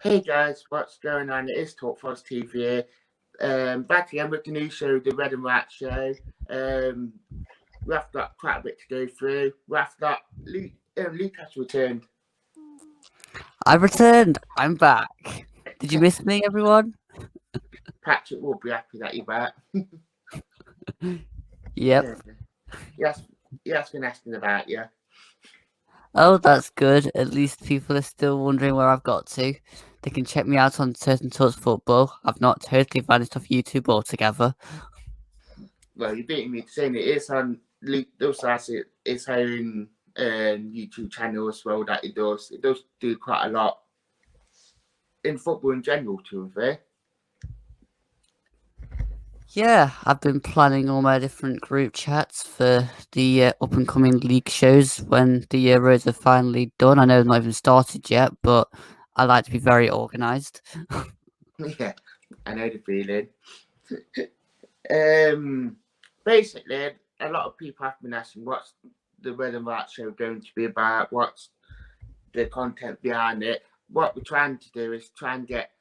Hey guys, what's going on? It is Talk Forest TV here. Back again with the new show, the Red and White Show. We've got quite a bit to go through. We've got Lucas returned. I've returned. I'm back. Did you miss me, everyone? Patrick will be happy that you're back. Yep. He has been asking about you. Oh, that's good. At least people are still wondering where I've got to. They can check me out on Certain Talks Football. I've not totally vanished off YouTube altogether. Well, you're beating me to saying it is on Luke does has its own YouTube channel as well that it does. It does do quite a lot in football in general, to be fair. Yeah, I've been planning all my different group chats for the up and coming league shows when the Euros are finally done. I know they've not even started yet, but I like to be very organised. Yeah, I know the feeling. Basically, a lot of people have been asking what's the Red and White Show going to be about, what's the content behind it. What we're trying to do is try and get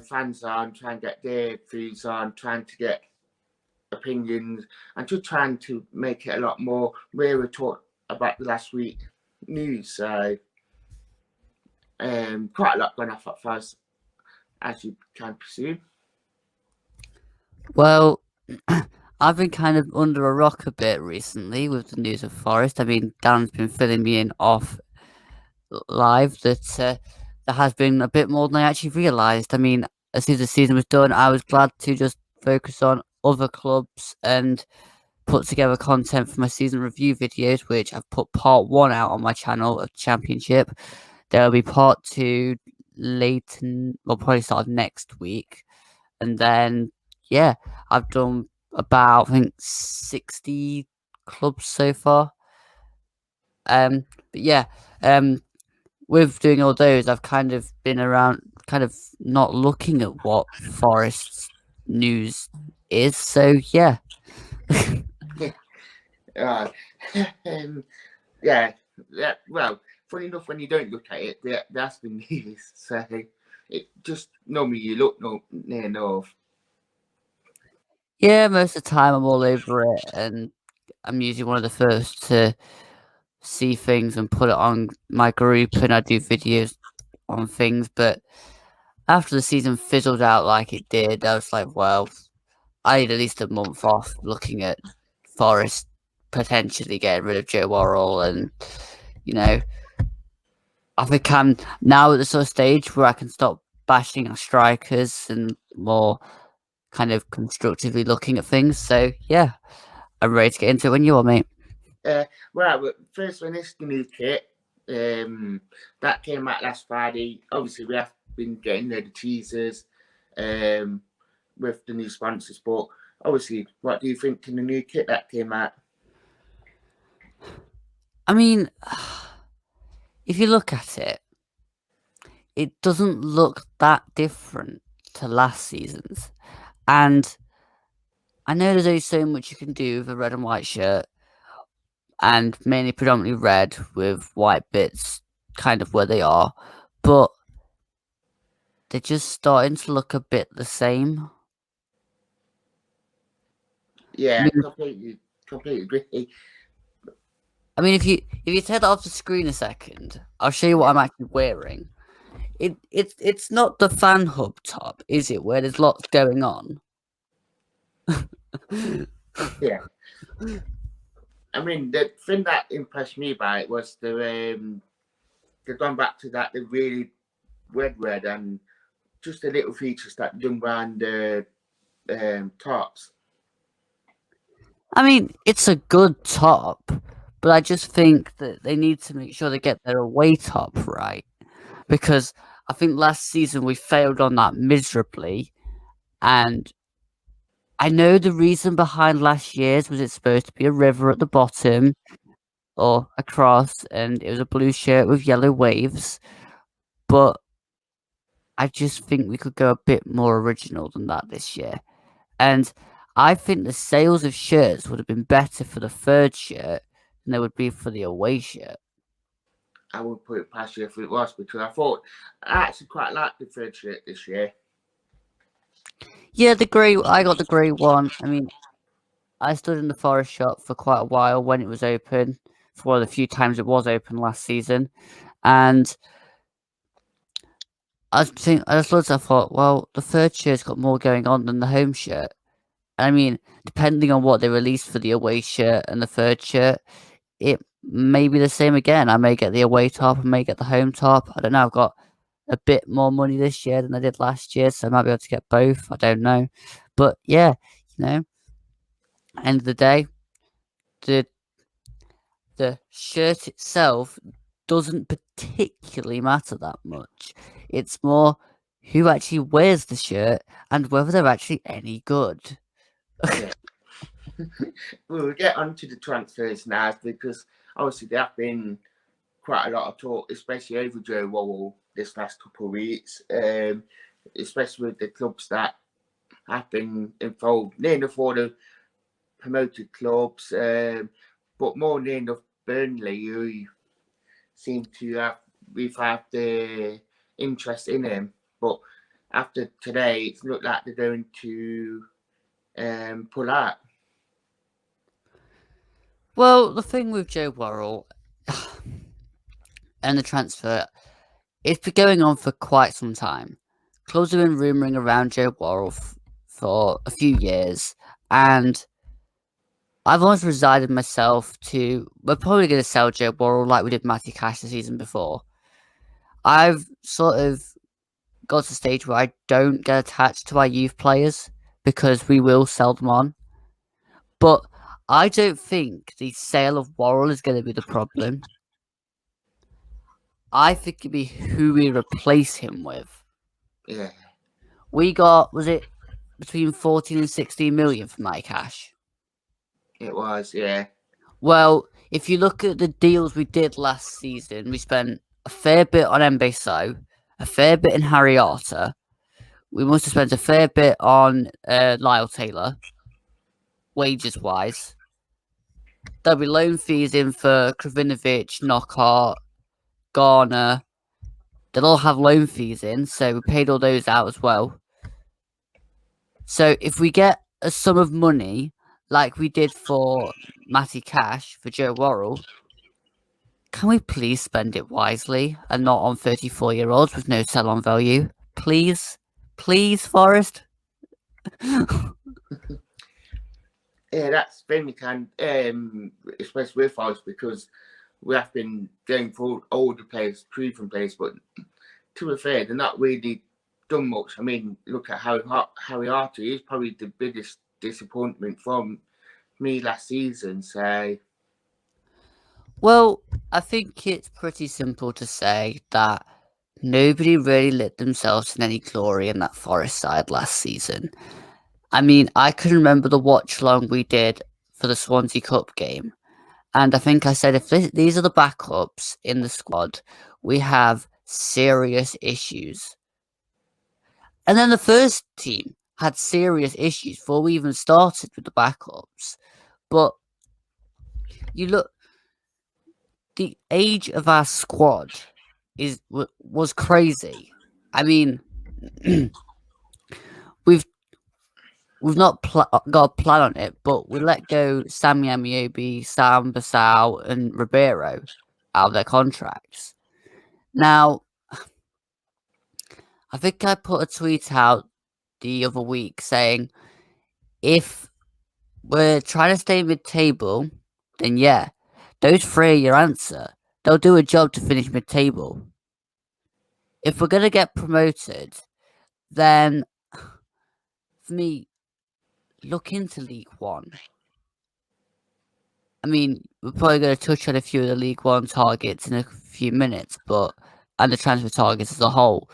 fans on, try and get their views on, trying to get opinions, and just trying to make it a lot more where we talked about the last week news. So quite a lot going off at first, as you can presume. Well, I've been kind of under a rock a bit recently with the news of Forest. I mean, Dan's been filling me in off live that there has been a bit more than I actually realised. I mean, as soon as the season was done, I was glad to just focus on other clubs and put together content for my season review videos, which I've put part 1 out on my channel of Championship. There'll be part 2 later, well, probably start of next week. And then, yeah, I've done about, I think, 60 clubs so far. But yeah, with doing all those, I've kind of been around, kind of not looking at what Forest's news is. So yeah. Yeah, well, funny enough, when you don't look at it, that's the news. So it just normally you look near enough. Yeah, most of the time I'm all over it, and I'm usually one of the first to see things and put it on my group, and I do videos on things. But after the season fizzled out like it did, I was like, well, I need at least a month off looking at Forest potentially getting rid of Joe Worrell, and you know, I think I'm now at the sort of stage where I can stop bashing our strikers and more kind of constructively looking at things. So yeah, I'm ready to get into it when you are, mate. Well, first one is the new kit. That came out last Friday. Obviously, we have been getting the teasers with the new sponsors, but obviously, what do you think of the new kit that came out? I mean, if you look at it, it doesn't look that different to last season's. And I know there's only so much you can do with a red and white shirt, and mainly predominantly red with white bits kind of where they are, but they're just starting to look a bit the same. Yeah, I mean, completely agree. I mean, if you take that off the screen a second, I'll show you what I'm actually wearing. It's not the fan hub top, is it? Where there's lots going on. Yeah. I mean, the thing that impressed me by it was they've gone back to that the really red and just the little features that done around the tops. I mean, it's a good top, but I just think that they need to make sure they get their away top right, because I think last season we failed on that miserably, and I know the reason behind last year's was it's supposed to be a river at the bottom or a cross, and it was a blue shirt with yellow waves, but I just think we could go a bit more original than that this year. And I think the sales of shirts would have been better for the third shirt than they would be for the away shirt. I would put it past you if it was, because I thought I actually quite liked the third shirt this year. Yeah, the grey. I got the grey one. I mean, I stood in the Forest shop for quite a while when it was open, for one of the few times it was open last season, and I just looked. I thought, well, the third shirt's got more going on than the home shirt. I mean, depending on what they release for the away shirt and the third shirt, it may be the same again. I may get the away top, I may get the home top. I don't know. I've got a bit more money this year than I did last year, so I might be able to get both. I don't know. But yeah, end of the day, the shirt itself doesn't particularly matter that much. It's more who actually wears the shirt and whether they're actually any good. Yeah. We'll get onto the transfers now, because obviously there have been quite a lot of talk, especially over Joe Worrall this last couple of weeks, especially with the clubs that have been involved, near enough all the promoted clubs, but more near enough Burnley, who seem to have revived the interest in him. But after today, it's looked like they're going to pull out. Well, the thing with Joe Worrall and the transfer, it's been going on for quite some time. Clubs have been rumouring around Joe Worrall for a few years, and I've almost resigned myself to, we're probably going to sell Joe Worrall like we did Matty Cash the season before. I've sort of got to a stage where I don't get attached to our youth players because we will sell them on. But I don't think the sale of Worrall is going to be the problem. I think it'd be who we replace him with. Yeah. We got, was it between 14 and 16 million for Matty Cash? It was, yeah. Well, if you look at the deals we did last season, we spent a fair bit on Mbeso, a fair bit in Harry Arter. We must have spent a fair bit on Lyle Taylor, wages-wise. There'll be loan fees in for Kravinovic, Knockhart, Garner. They'll all have loan fees in, so we paid all those out as well. So if we get a sum of money like we did for Matty Cash, for Joe Worrall, can we please spend it wisely and not on 34-year-olds with no sell-on value? Please? Please, Forest? Yeah, that's the thing we can, especially with us, because we have been going for older players, proven players, but to be fair, they're not really done much. I mean, look at Harry Arter. He's probably the biggest disappointment from me last season. So, well, I think it's pretty simple to say that nobody really lit themselves in any glory in that Forest side last season. I mean, I can remember the watch long we did for the Swansea Cup game. And I think I said, if these are the backups in the squad, we have serious issues. And then the first team had serious issues before we even started with the backups. But you look, the age of our squad was crazy. I mean, we've not got a plan on it, but we let go Sammy Amiobi, Sam Basau, and Ribeiro out of their contracts. Now, I think I put a tweet out the other week saying, if we're trying to stay mid-table, then yeah, those three are your answer. They'll do a job to finish mid-table. If we're going to get promoted, then for me, look into League One. I mean, we're probably going to touch on a few of the League One targets in a few minutes, and the transfer targets as a whole.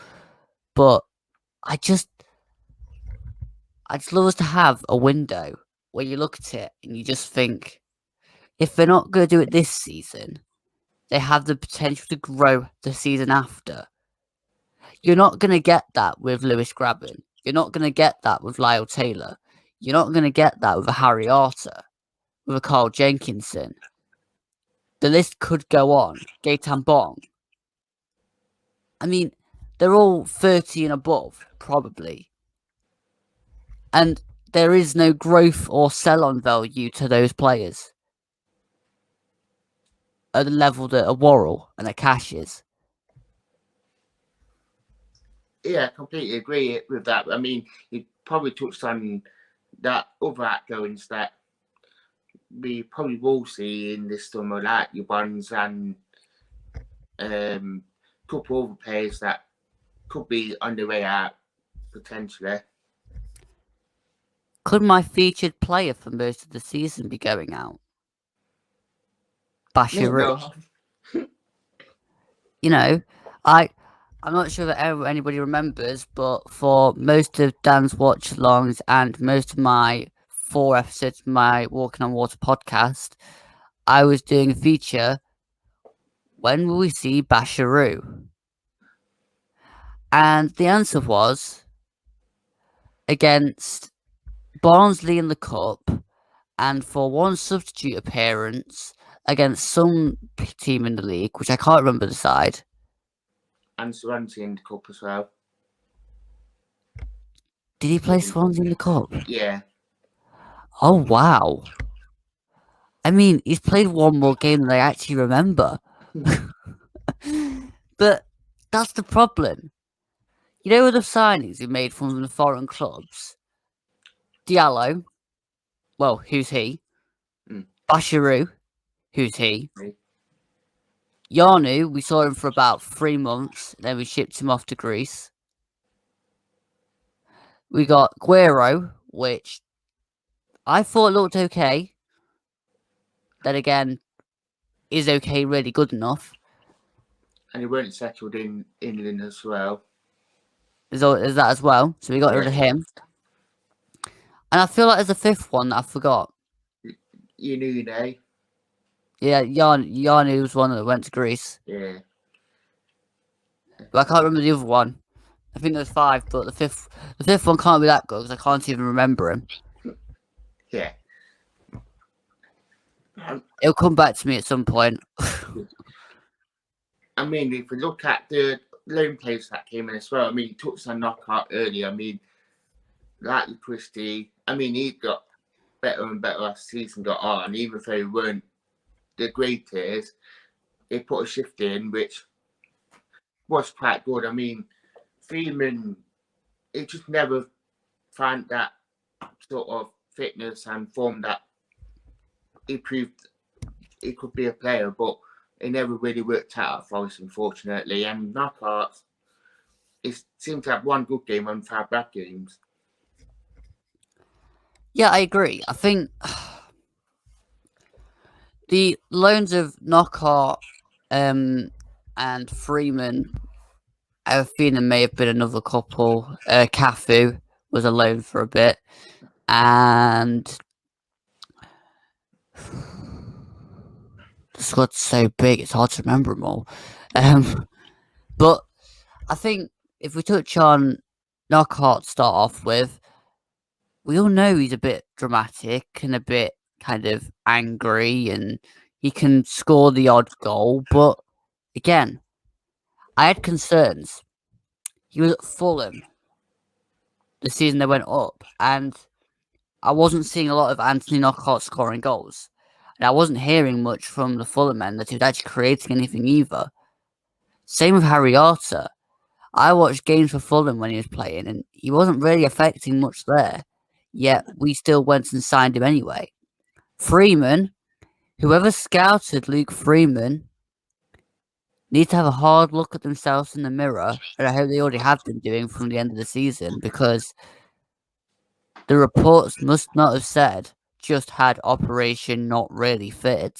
But I'd just love us to have a window where you look at it and you just think, if they're not going to do it this season, they have the potential to grow the season after. You're not going to get that with Lewis Grabban. You're not going to get that with Lyle Taylor. You're not going to get that with a Harry Arter, with a Carl Jenkinson. the list could go on. Gaetan Bong. I mean, they're all 30 and above, probably. And there is no growth or sell-on value to those players at the level that a Worrell and a Cash is. Yeah, I completely agree with that. I mean, you probably touched on that other outgoings that we probably will see in this summer, like your Bonds and a couple other players that could be on the way out potentially. Could my featured player for most of the season be going out? Bashiru. You know, I'm not sure that anybody remembers, but for most of Dan's watch alongs and most of my 4 episodes of my Walking on Water podcast, I was doing a feature. When will we see Bashiru? And the answer was against Barnsley in the Cup and for one substitute appearance against some team in the league, which I can't remember the side. And Swansea in the Cup as well. Did he play Swansea in the Cup? Yeah. Oh, wow. I mean, he's played one more game than I actually remember. But that's the problem. You know, with the signings he made from the foreign clubs, Diallo, well, who's he? Bashiru, who's he? Yarnu, we saw him for about 3 months, then we shipped him off to Greece. We got Guerrero, which I thought looked okay. Then again, is okay really good enough? And he weren't settled in England as well. Is that as well? So we got rid of him. And I feel like there's a fifth one that I forgot. Inune. Yeah, Yarnu was one that went to Greece. Yeah. But I can't remember the other one. I think there's 5, but the fifth one can't be that good because I can't even remember him. Yeah. It'll come back to me at some point. I mean, if we look at the loan players that came in as well, I mean, he touched on Knockout earlier. I mean, like Christie, I mean, he got better and better as the season got on. Even though he weren't the greatest, he put a shift in, which was quite good. I mean, Freeman, he just never found that sort of fitness and form that he proved he could be a player, but it never really worked out at Forest, unfortunately. And Knockout, he seemed to have one good game and 5 bad games. Yeah, I agree. I think the loans of Knockout and Freeman, I have a feeling there may have been another couple. Cafu was a loan for a bit. And the squad's so big, it's hard to remember them all. But I think if we touch on Knockout to start off with, we all know he's a bit dramatic and a bit kind of angry and he can score the odd goal. But again, I had concerns. He was at Fulham the season they went up and I wasn't seeing a lot of Anthony Knockout scoring goals. And I wasn't hearing much from the Fulham end that he was actually creating anything either. Same with Harry Arter. I watched games for Fulham when he was playing and he wasn't really affecting much there. Yet we still went and signed him anyway. Freeman, whoever scouted Luke Freeman, need to have a hard look at themselves in the mirror, and I hope they already have been doing from the end of the season, because the reports must not have said just had operation not really fit.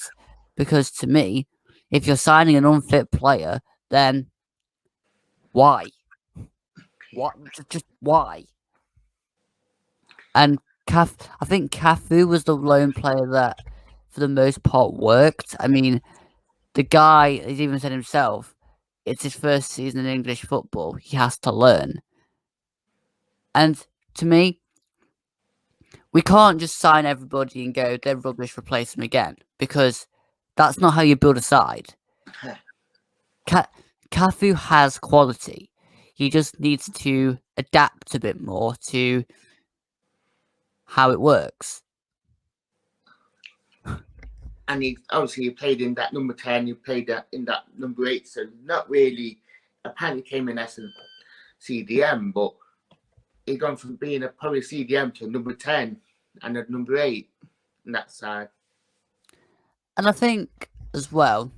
Because to me, if you're signing an unfit player, then why? What? Just why? And I think Cafu was the lone player that, for the most part, worked. I mean, the guy, he's even said himself, it's his first season in English football. He has to learn. And to me, we can't just sign everybody and go, they're rubbish, replace them again. Because That's not how you build a side. Cafu has quality. He just needs to adapt a bit more to how it works. And he played in that number 10, he played in that number 8, so not really, apparently came in as a CDM, but he gone from being probably CDM to a number 10 and a number 8 on that side. And I think as well,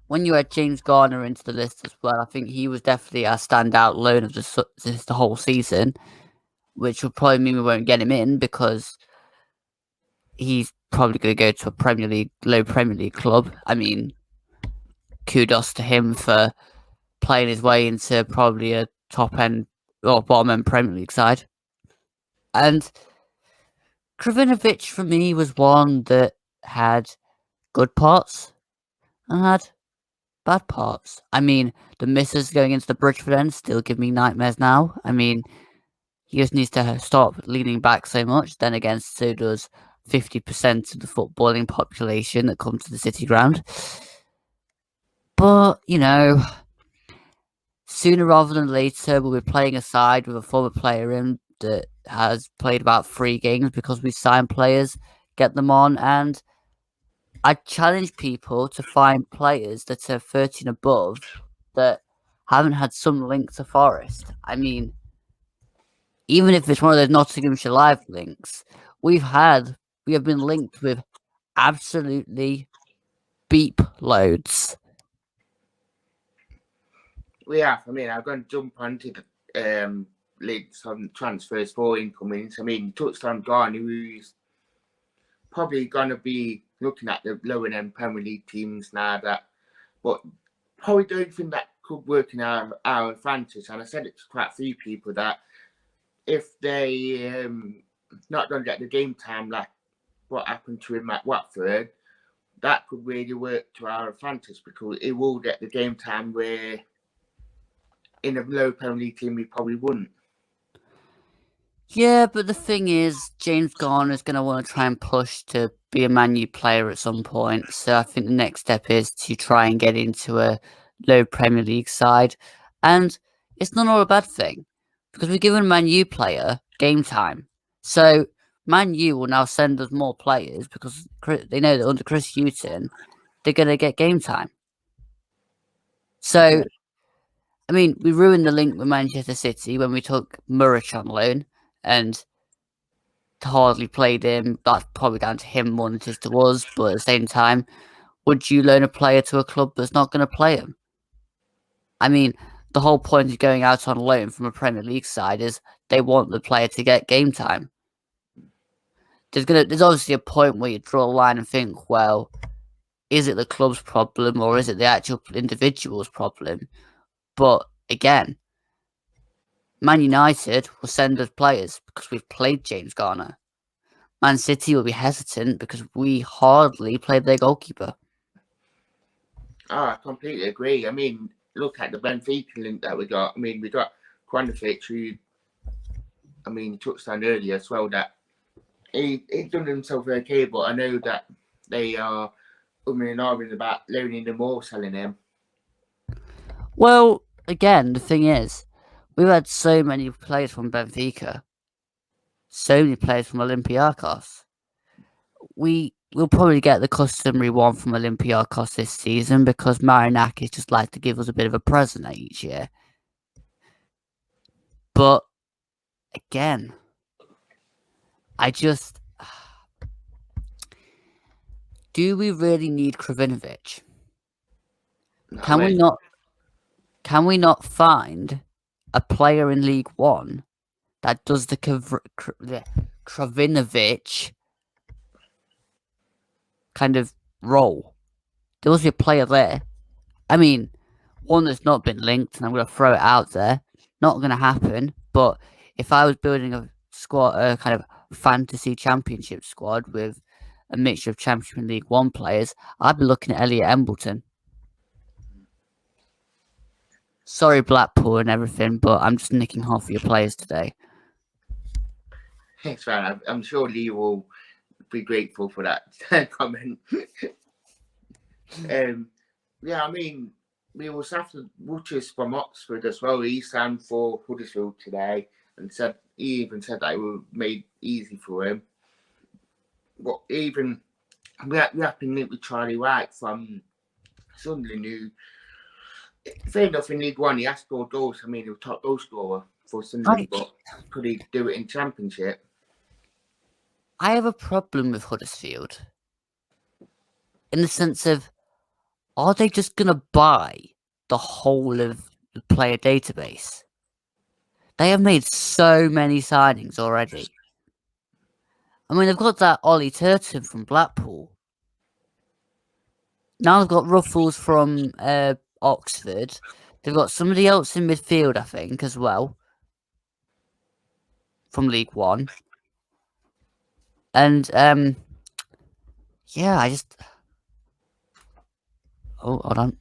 when you add James Garner into the list as well, I think he was definitely our standout loan of the whole season, which will probably mean we won't get him in because he's probably going to go to a low Premier League club. I mean, kudos to him for playing his way into probably a top end or bottom end Premier League side. And Krovinovic for me was one that had good parts and had bad parts. I mean, the misses going into the Bridgeford end still give me nightmares now. I mean, he just needs to stop leaning back so much. Then again, so does 50% of the footballing population that come to the City ground. But, sooner rather than later, we'll be playing a side with a former player in that has played about 3 games because we sign players, get them on, and I challenge people to find players that are 13 above that haven't had some link to Forest. I mean, even if it's one of those Nottinghamshire Live links, we have been linked with absolutely beep loads. We have. I mean, I'm going to jump onto the links on transfers for incomings. I mean, you touched on Garner, who's probably going to be looking at the lower end Premier League teams now, but probably don't think that could work in our advantage. And I said it to quite a few people that if they not going to get the game time like what happened to him at Watford, that could really work to our advantage because it will get the game time where in a low Premier League team we probably wouldn't. Yeah, but the thing is, James Garner is going to want to try and push to be a Man U player at some point. So I think the next step is to try and get into a low Premier League side. And it's not all a bad thing because we're giving a Man U player game time. So Man U will now send us more players because they know that under Chris Hughton, they're going to get game time. So, I mean, we ruined the link with Manchester City when we took Muric on loan. And hardly played him. That's probably down to him more than it is to us. But at the same time, would you loan a player to a club that's not going to play him? I mean, the whole point of going out on loan from a Premier League side is they want the player to get game time. There's obviously a point where you draw a line and think, well, is it the club's problem or is it the actual individual's problem? But again, Man United will send us players because we've played James Garner. Man City will be hesitant because we hardly played their goalkeeper. Oh, I completely agree. I mean, look at the Benfica link that we got. I mean, we got Krovinovic, who, I mean, touched on earlier as well that he done himself okay, but I know that they are and arguing about loaning him or selling him. Well, again, the thing is, we've had so many players from Benfica, so many players from Olympiacos. We'll probably get the customary one from Olympiacos this season because Marinakis just like to give us a bit of a present each year. But again, do we really need Krovinovic? No Can way. we not find a player in League One that does the Krovinovic kind of role? There must be a player there. I mean, one that's not been linked, and I'm going to throw it out there. Not going to happen, but if I was building a squad, a kind of fantasy championship squad with a mixture of Championship League One players, I'd be looking at Elliot Embleton. Sorry, Blackpool and everything, but I'm just nicking half of your players today. Thanks, man. I'm sure Lee will be grateful for that comment. Yeah, I mean, we was after Butchers from Oxford as well. He signed for Huddersfield today and said he even said that it was made easy for him. But even we have been linked with Charlie White from Sunderland, who, fair enough, in League One he has scored goals. I mean, he was top goal scorer for Sunderland, but could he do it in Championship? I have a problem with Huddersfield in the sense of, are they just going to buy the whole of the player database? They have made so many signings already. I mean, they've got that Ollie Turton from Blackpool. Now they've got Ruffles from Oxford. They've got somebody else in midfield, I think, as well, from League One. And yeah, I just. Oh, hold on.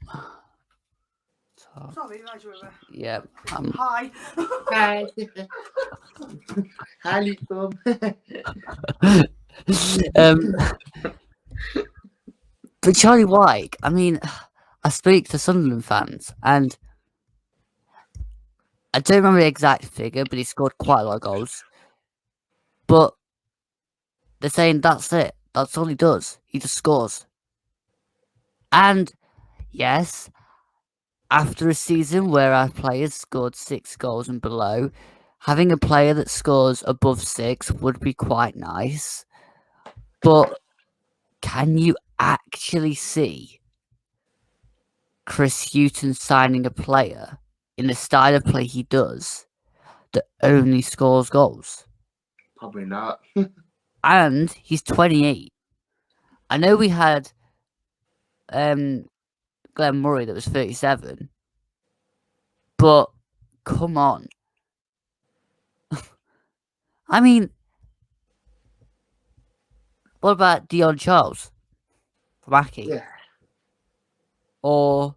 Sorry, right over. Yeah. Hi. Hi. Hi, Luke. But Charlie White, I mean, I speak to Sunderland fans, and I don't remember the exact figure, but he scored quite a lot of goals. But they're saying that's it. That's all he does. He just scores. And yes, after a season where our players scored 6 goals and below, having a player that scores above 6 would be quite nice. But can you actually see Chris Hughton signing a player in the style of play he does that only scores goals? Probably not. And he's 28. I know we had Glenn Murray that was 37, but come on. I mean, what about Dion Charles from Aki? Yeah. Or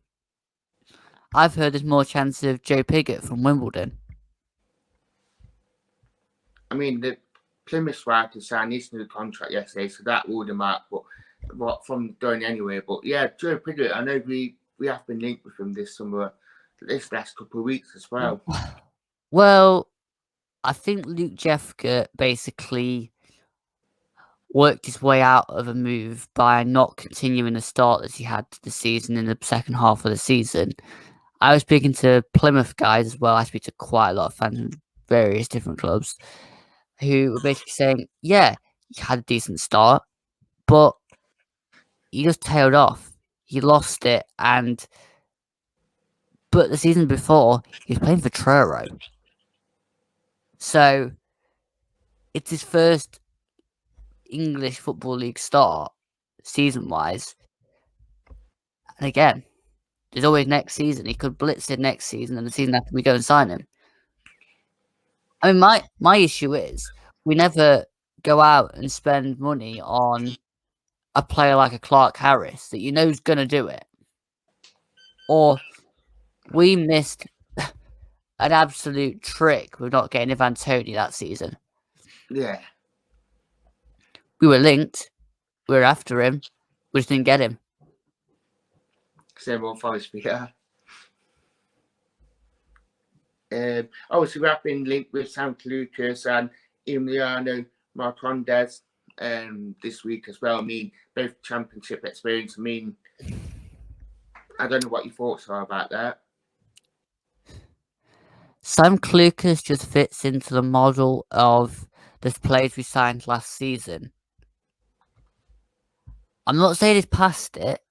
I've heard there's more chance of Joe Pigott from Wimbledon. I mean, the Plymouth Writer signed his new contract yesterday, so that ruled him out. But from going anyway. But yeah, Joe Pigott, I know we have been linked with him this last couple of weeks as well. Well, I think Luke Jeffka basically worked his way out of a move by not continuing the start that he had to the season in the second half of the season. I was speaking to Plymouth guys as well. I speak to quite a lot of fans from various different clubs who were basically saying, yeah, he had a decent start, but he just tailed off. He lost it, but the season before, he was playing for Truro. So, it's his first English Football League start, season-wise. And again, there's always next season. He could blitz it next season, and the season after we go and sign him. I mean, my issue is we never go out and spend money on a player like a Clark Harris that you know is going to do it. Or we missed an absolute trick with not getting Ivan Toney that season. Yeah. We were linked. We were after him. We just didn't get him. Same old Forest Peter. Obviously, we have been linked with Sam Lucas and Emiliano Marcondes this week as well. I mean, both championship experience. I mean, I don't know what your thoughts are about that. Sam Lucas just fits into the model of the players we signed last season. I'm not saying he's past it.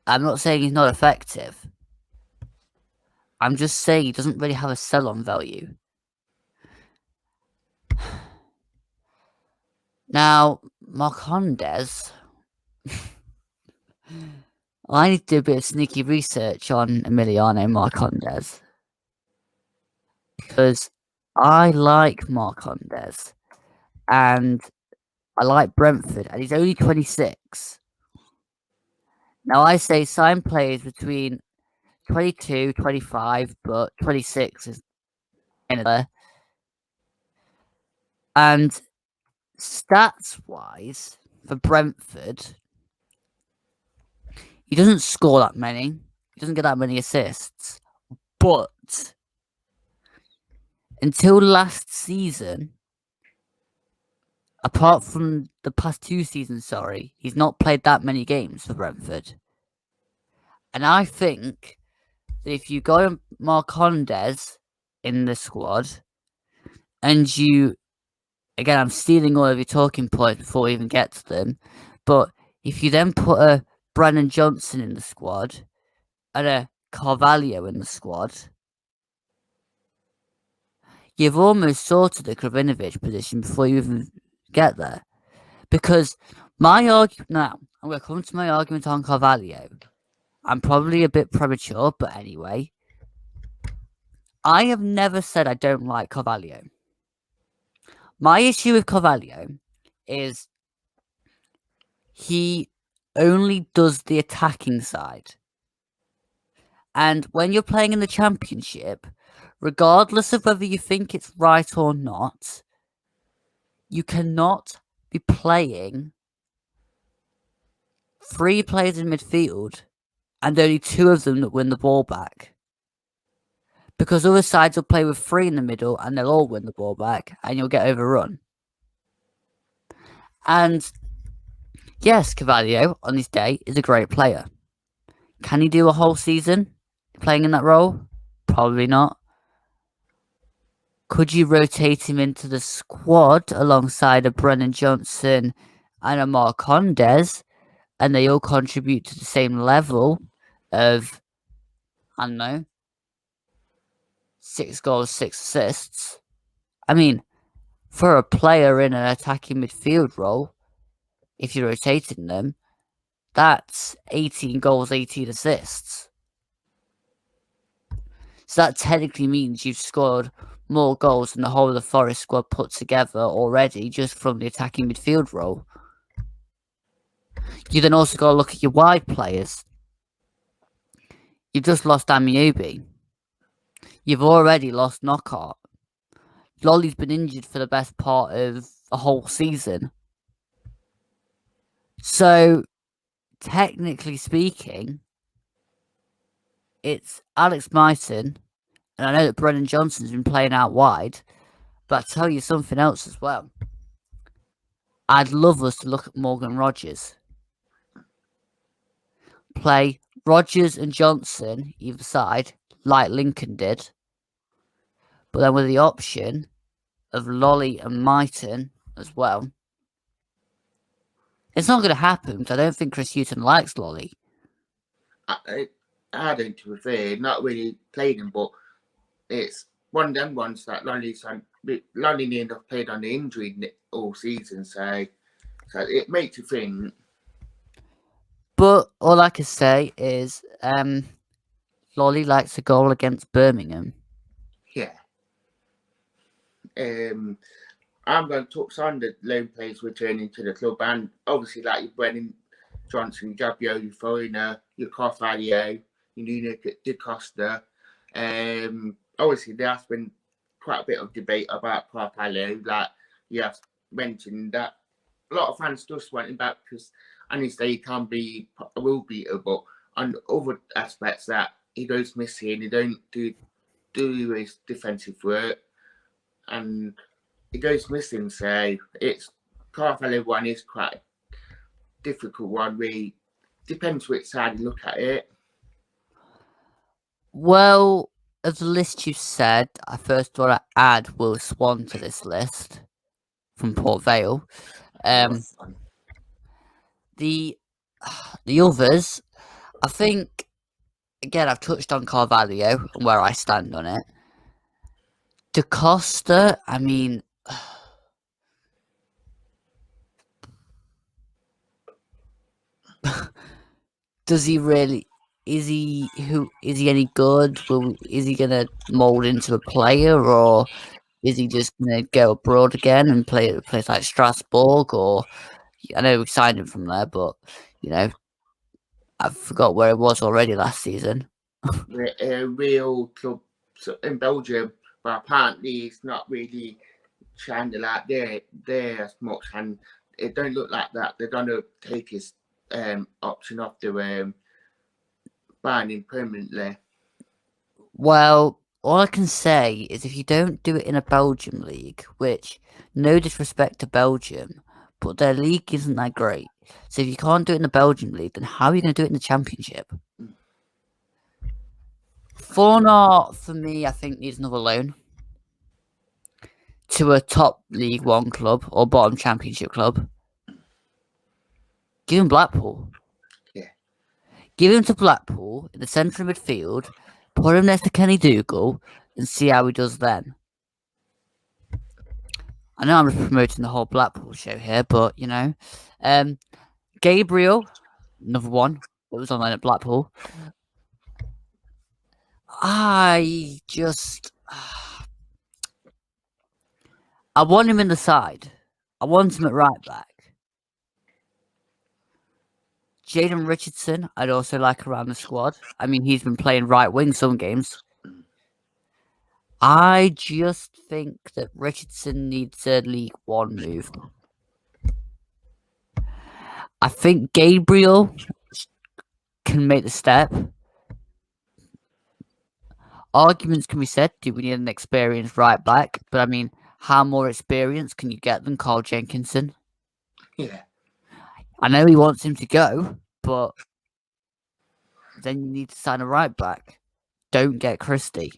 I'm not saying he's not effective. I'm just saying he doesn't really have a sell-on value. Now, Marcondes, I need to do a bit of sneaky research on Emiliano Marcondes. Because I like Marcondes. And I like Brentford. And he's only 26. Now, I say sign players between 22, 25, but 26 is in there. And stats-wise, for Brentford, He doesn't score that many. He doesn't get that many assists. But until last season, apart from the past 2 seasons, he's not played that many games for Brentford. And I think that if you got Marcondes in the squad, and you, again, I'm stealing all of your talking points before we even get to them, but if you then put a Brennan Johnson in the squad and a Carvalho in the squad, you've almost sorted the Kravinovic position before you even get there. Because my argument now, I'm going to come to my argument on Carvalho. I'm probably a bit premature, but anyway. I have never said I don't like Carvalho. My issue with Carvalho is he only does the attacking side. And when you're playing in the Championship, regardless of whether you think it's right or not, you cannot be playing 3 players in midfield and only 2 of them that win the ball back. Because other sides will play with 3 in the middle and they'll all win the ball back and you'll get overrun. And yes, Carvalho on his day is a great player. Can he do a whole season playing in that role? Probably not. Could you rotate him into the squad alongside a Brennan Johnson and a Marcondes, and they all contribute to the same level of, I don't know, 6 goals, 6 assists? I mean, for a player in an attacking midfield role, if you're rotating them, that's 18 goals, 18 assists. So that technically means you've scored more goals than the whole of the Forest squad put together already just from the attacking midfield role. You then also got to look at your wide players. You've just lost Amiobi. You've already lost Knockhart. Lolly's been injured for the best part of a whole season. So, technically speaking, it's Alex Myton, and I know that Brennan Johnson's been playing out wide, but I'll tell you something else as well. I'd love us to look at Morgan Rogers. Play Rogers and Johnson either side, like Lincoln did, but then with the option of Lolly and Myton as well. It's not going to happen because I don't think Chris Hughton likes Lolly. I don't, to be fair, not really played him, but it's one of them ones that Lolly ended up played on the injury all season, so it makes you think. But all I can say is Lolly likes a goal against Birmingham. Yeah. I'm going to touch on the loan players returning to the club, and obviously like your Brennan Johnson, Jabio, your Foreigner, your Carvalho, your Nuno De Costa. Obviously there has been quite a bit of debate about Carvalho. Like you have mentioned that a lot of fans just want him back because on his day he will be a, but on other aspects that he goes missing, he don't do his defensive work, and it goes missing. So it's Carvalho one is quite a difficult one. Really depends which side you look at it. Well, of the list you said, I first want to add Will Swan to this list from Port Vale. The others, I think, again, I've touched on Carvalho and where I stand on it. De Costa, I mean, does he really? Is he any good? Is he gonna mold into a player, or is he just gonna go abroad again and play at a place like Strasbourg? Or I know we signed him from there, but you know, I forgot where it was already last season. A real club in Belgium, but apparently it's not really shined out there as much, and it don't look like that they're gonna take his option off the ban him permanently. Well, all I can say is if you don't do it in a Belgium league, which no disrespect to Belgium, but their league isn't that great. So if you can't do it in the Belgium league, then how are you going to do it in the Championship? Fornart, for me, I think needs another loan to a top League One club or bottom Championship club. Give him Blackpool. Yeah. Give him to Blackpool in the centre of midfield, put him next to Kenny Dougal, and see how he does then. I know I'm just promoting the whole Blackpool show here, but you know, Gabriel, another one that was online at Blackpool. I want him in the side. I want him at right back. Jaden Richardson, I'd also like around the squad. I mean, he's been playing right wing some games. I just think that Richardson needs a League One move. I think Gabriel can make the step. Arguments can be said, do we need an experienced right back? But I mean, how more experience can you get than Carl Jenkinson? Yeah. I know he wants him to go, but then you need to sign a right back. Don't get Christie.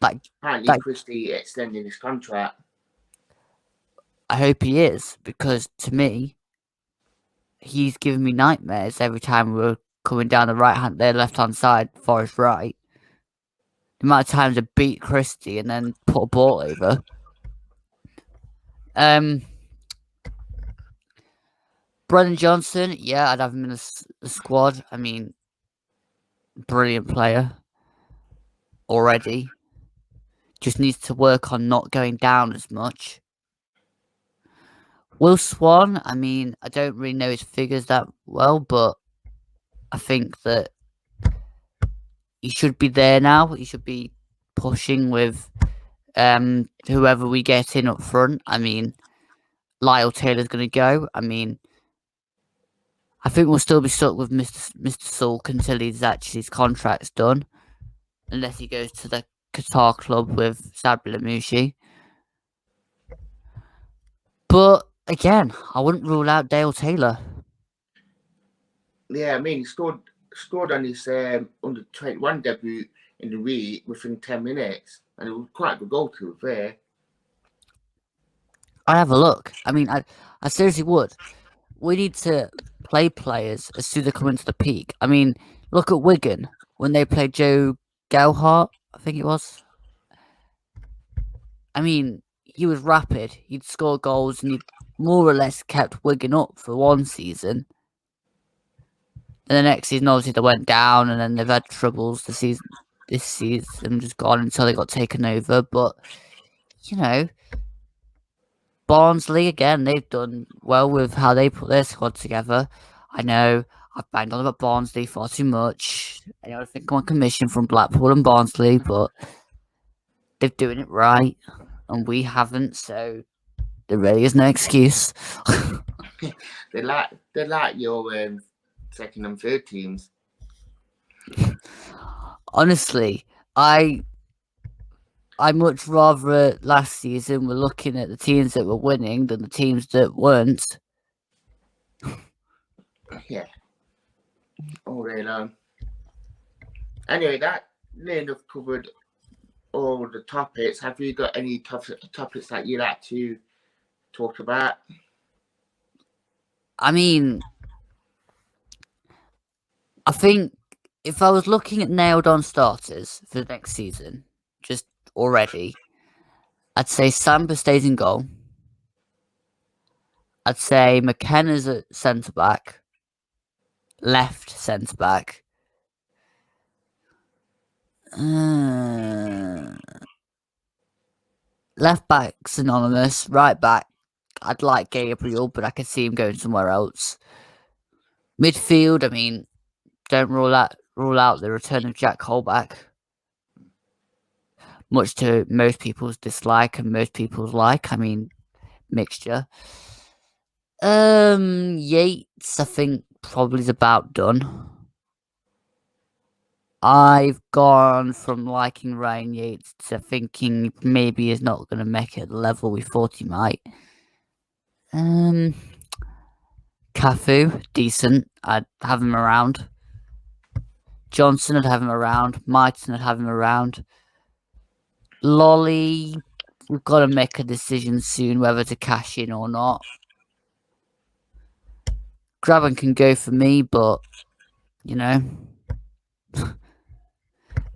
Apparently, Christie extending his contract. I hope he is, because to me, he's giving me nightmares every time we're coming down the left hand side, Forest right. The amount of times I beat Christie and then put a ball over. Brennan Johnson, yeah, I'd have him in the squad. I mean, brilliant player already. Just needs to work on not going down as much. Will Swan, I mean, I don't really know his figures that well, but I think that he should be there now. He should be pushing with whoever we get in up front. I mean, Lyle Taylor's going to go. I mean, I think we'll still be stuck with Mr. Sulk until his contract's done. Unless he goes to the Qatar club with Sabri Lamouchi. But again, I wouldn't rule out Dale Taylor. Yeah, I mean, he scored on his under 21 debut in the league within 10 minutes, and it was quite a good goal to be fair. I'd have a look. I mean, I seriously would. We need to play players as soon as they come into the peak. I mean, look at Wigan when they played Joe Gelhardt, I think it was. I mean, he was rapid. He'd score goals and he more or less kept Wigan up for one season. And the next season, obviously, they went down and then they've had troubles this season just gone until they got taken over. But, you know, Barnsley, again, they've done well with how they put their squad together. I know I've banged on about Barnsley far too much. I think I'm on commission from Blackpool and Barnsley, but they're doing it right, and we haven't, so there really is no excuse. They're like your second and third teams. Honestly, I much rather last season we're looking at the teams that were winning than the teams that weren't. Yeah. All right. Anyway, that near enough covered all the topics. Have you got any topics that you'd like to talk about? I mean, I think if I was looking at nailed on starters for the next season, just already, I'd say Samba stays in goal. I'd say McKenna's at centre back, left centre back. Left back synonymous. Right back, I'd like Gabriel, but I could see him going somewhere else. Midfield, I mean, don't rule out the return of Jack Holback. Much to most people's dislike and most people's like. I mean, mixture. Yates, I think, probably is about done. I've gone from liking Ryan Yates to thinking maybe he's not going to make it at the level we thought he might. Cafu, decent. I'd have him around. Johnson, I'd have him around. Mighton, I'd have him around. Lolly, we've got to make a decision soon whether to cash in or not. Graben can go for me, but, you know.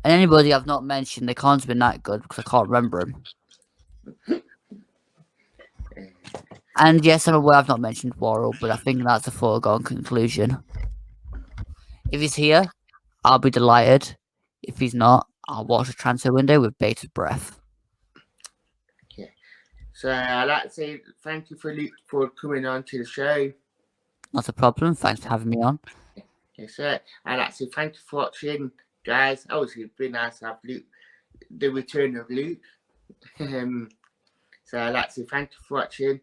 And anybody I've not mentioned, they can't have been that good because I can't remember him. And yes, I'm aware I've not mentioned Worrell, but I think that's a foregone conclusion. If he's here, I'll be delighted. If he's not, I'll watch the transfer window with bated breath. Okay. So I'd like to say thank you for coming on to the show. Not a problem. Thanks for having me on. Yes, sir. I'd like to say thank you for watching, guys. Obviously, it's been nice to have Luke, the return of Luke. So I'd like to say thank you for watching.